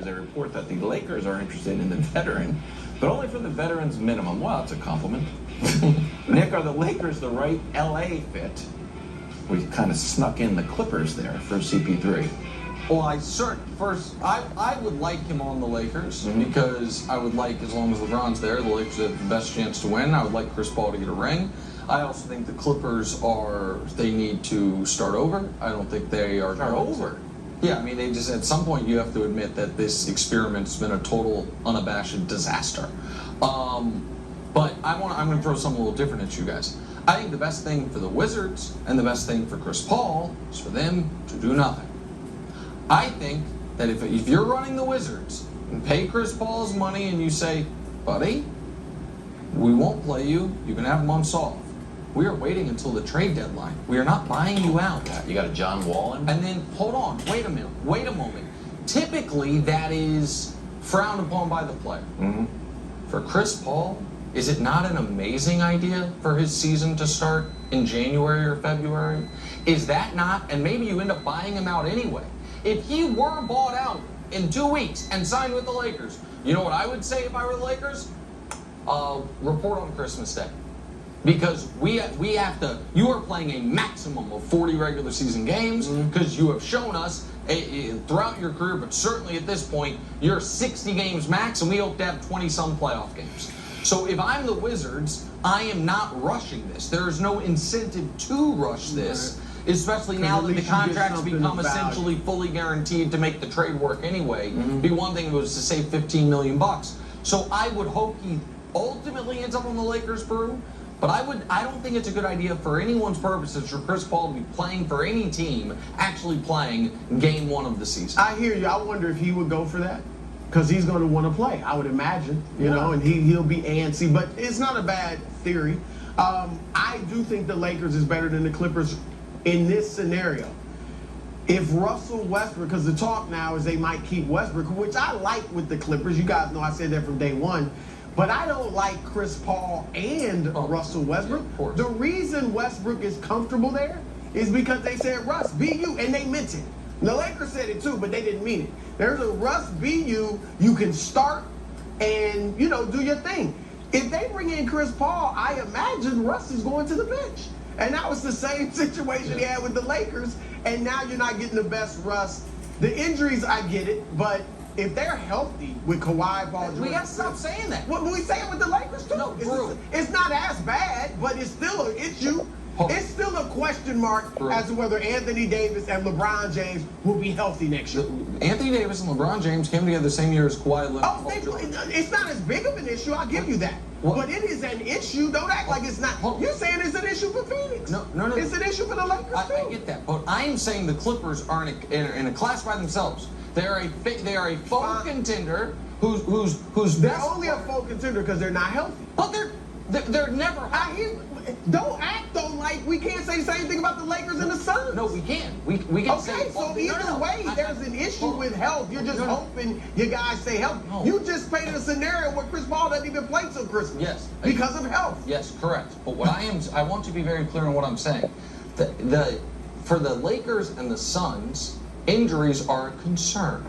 there's a report that the Lakers are interested in the veteran, but only for the veteran's minimum. Well, it's a compliment. Nick, are the Lakers the right LA fit? We kind of snuck in the Clippers there for CP3. Well, I would like him on the Lakers because I would like, as long as LeBron's there, the Lakers have the best chance to win. I would like Chris Paul to get a ring. I also think the Clippers they need to start over. I don't think they are Start over? Yeah, I mean, they just, at some point you have to admit that this experiment's been a total, unabashed disaster. But I'm going to throw something a little different at you guys. I think the best thing for the Wizards and the best thing for Chris Paul is for them to do nothing. I think that if you're running the Wizards and pay Chris Paul's money and you say, buddy, we won't play you, you can have months off. We are waiting until the trade deadline. We are not buying you out. You got a John Wall in? And then, hold on, wait a moment. Typically, that is frowned upon by the player. For Chris Paul, is it not an amazing idea for his season to start in January or February? Is that not, and maybe you end up buying him out anyway. If he were bought out in 2 weeks and signed with the Lakers, you know what I would say if I were the Lakers? Report on Christmas Day. Because we have to, you are playing a maximum of 40 regular season games because you have shown us throughout your career, but certainly at this point, you're 60 games max, and we hope to have 20-some playoff games. So if I'm the Wizards, I am not rushing this. There is no incentive to rush this, especially now that the contracts become essentially fully guaranteed to make the trade work anyway. Be one thing if it was to save $15 million. So I would hope he ultimately ends up on the Lakers, Brew. But I don't think it's a good idea for anyone's purposes for Chris Paul to be playing for any team, actually playing game 1 of the season. I hear you. I wonder if he would go for that. Because he's going to want to play, I would imagine, you know, and he'll be antsy. But it's not a bad theory. I do think the Lakers is better than the Clippers in this scenario. If Russell Westbrook, because the talk now is they might keep Westbrook, which I like with the Clippers. You guys know I said that from day one. But I don't like Chris Paul and Russell Westbrook. Yeah, the reason Westbrook is comfortable there is because they said, Russ, be you, and they meant it. The Lakers said it too, but they didn't mean it. There's a Russ, be you, you can start and, you know, do your thing. If they bring in Chris Paul, I imagine Russ is going to the bench. And that was the same situation he had with the Lakers, and now you're not getting the best Russ. The injuries, I get it, but if they're healthy with Kawhi, Paul George, we got to stop saying that. Well, we say it with the Lakers too. No, it's not as bad, but it's still an issue. It's still a question mark as to whether Anthony Davis and LeBron James will be healthy next year. Anthony Davis and LeBron James came together the same year as Kawhi Leonard. It's not as big of an issue, I'll give you that. But it is an issue. Don't act like it's not. You're saying it's an issue for Phoenix. No. It's an issue for the Lakers too. I get that, but I'm saying the Clippers are in a class by themselves. They are a full contender who's they're only a full contender because they're not healthy. But they're never. Don't act though like we can't say the same thing about the Lakers and the Suns. No, we can. We can say. Okay, so either way, there's an issue with health. You're just hoping you guys stay healthy. No. You just painted a scenario where Chris Paul doesn't even play till Christmas. Yes. Because of health. Yes, correct. But what I want to be very clear on what I'm saying. For the Lakers and the Suns, injuries are a concern.